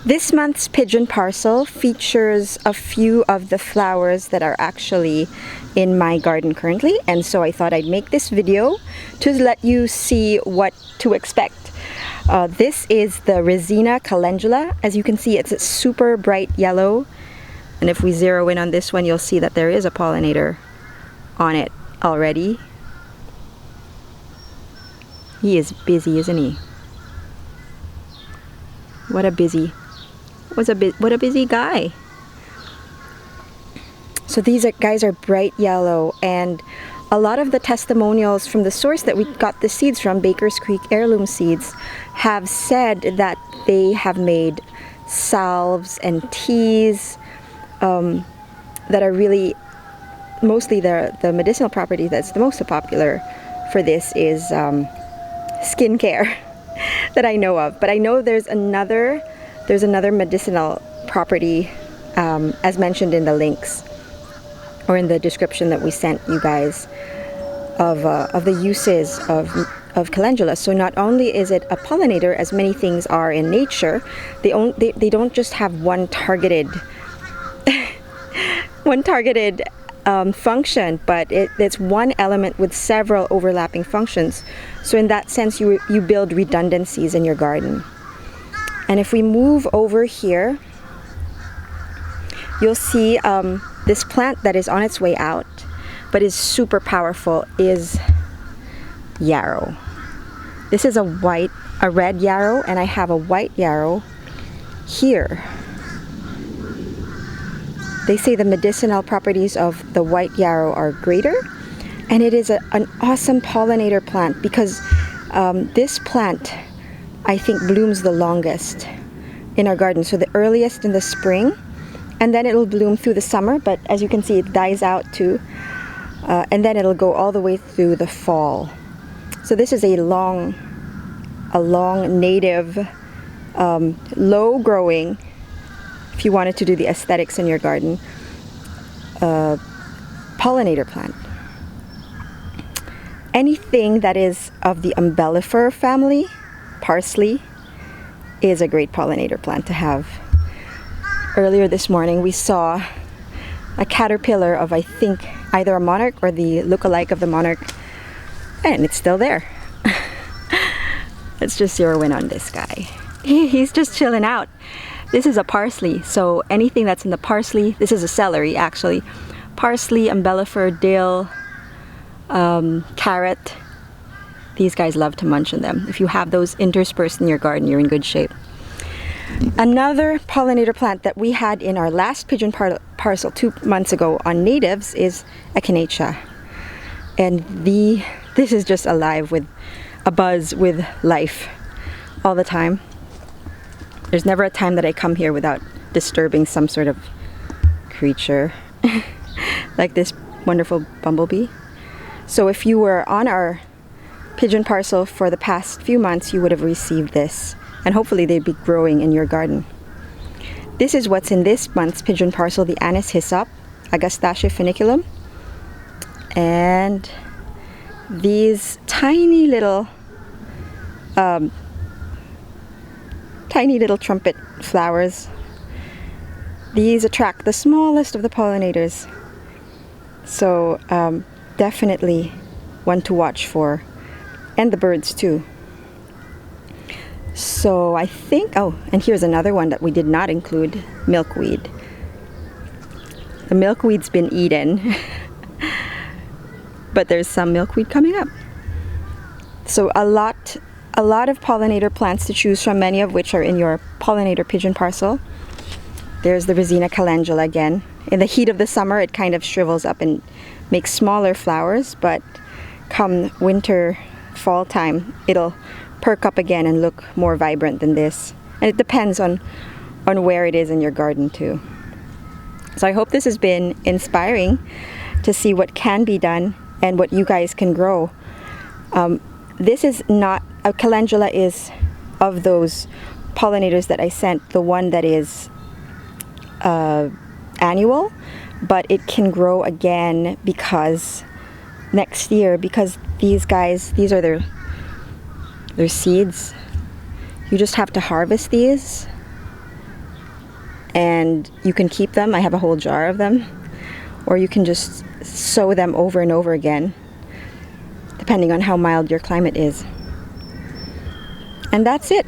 This month's Pigeon Parcel features a few of the flowers that are actually in my garden currently, and so I thought I'd make this video to let you see what to expect. This is the Resina calendula. As you can see, it's a super bright yellow, and if we zero in on this one, you'll see that there is a pollinator on it already. He is busy, isn't he? What a busy guy. So these guys are bright yellow, and a lot of the testimonials from the source that we got the seeds from, Baker's Creek Heirloom Seeds, have said that they have made salves and teas that are really, mostly the medicinal property that's the most popular for this is skincare that I know of. But I know there's another medicinal property as mentioned in the links or in the description that we sent you guys of the uses of calendula. So not only is it a pollinator, as many things are in nature, they don't just have one targeted function, but it's one element with several overlapping functions. So in that sense, you build redundancies in your garden. And if we move over here, you'll see this plant that is on its way out, but is super powerful, is yarrow. This is a red yarrow, and I have a white yarrow here. They say the medicinal properties of the white yarrow are greater, and it is an awesome pollinator plant because this plant, I think, blooms the longest in our garden. So the earliest in the spring, and then it'll bloom through the summer, but as you can see, it dies out too, and then it'll go all the way through the fall. So this is a long native, low growing, if you wanted to do the aesthetics in your garden, pollinator plant. Anything that is of the umbellifer family, parsley, is a great pollinator plant to have. Earlier this morning we saw a caterpillar of, I think, either a monarch or the look-alike of the monarch, and it's still there. Let's just zero in on this guy. He's just chilling out. This is a parsley, so anything that's in the parsley, this is a celery actually, parsley, umbellifer, dill, carrot, these guys love to munch on them. If you have those interspersed in your garden, you're in good shape. Another pollinator plant that we had in our last Pigeon Parcel 2 months ago on natives is echinacea. And this is just alive with a buzz with life all the time. There's never a time that I come here without disturbing some sort of creature like this wonderful bumblebee. So if you were on our Pigeon Parcel for the past few months, you would have received this, and hopefully they'd be growing in your garden. This is what's in this month's Pigeon Parcel, the anise hyssop, Agastache funiculum, and these tiny little trumpet flowers. These attract the smallest of the pollinators, so definitely one to watch for, and the birds too. So I think, oh, and here's another one that we did not include, milkweed. The milkweed's been eaten, but there's some milkweed coming up. So a lot of pollinator plants to choose from, many of which are in your pollinator Pigeon Parcel. There's the Resina calendula again. In the heat of the summer, it kind of shrivels up and makes smaller flowers, but come winter, fall time, it'll perk up again and look more vibrant than this. And it depends on where it is in your garden too. So I hope this has been inspiring to see what can be done and what you guys can grow. This is not, a calendula is of those pollinators that I sent, the one that is annual, but it can grow again because next year, because these guys, these are their seeds. You just have to harvest these and you can keep them. I have a whole jar of them, or you can just sow them over and over again, depending on how mild your climate is. And that's it.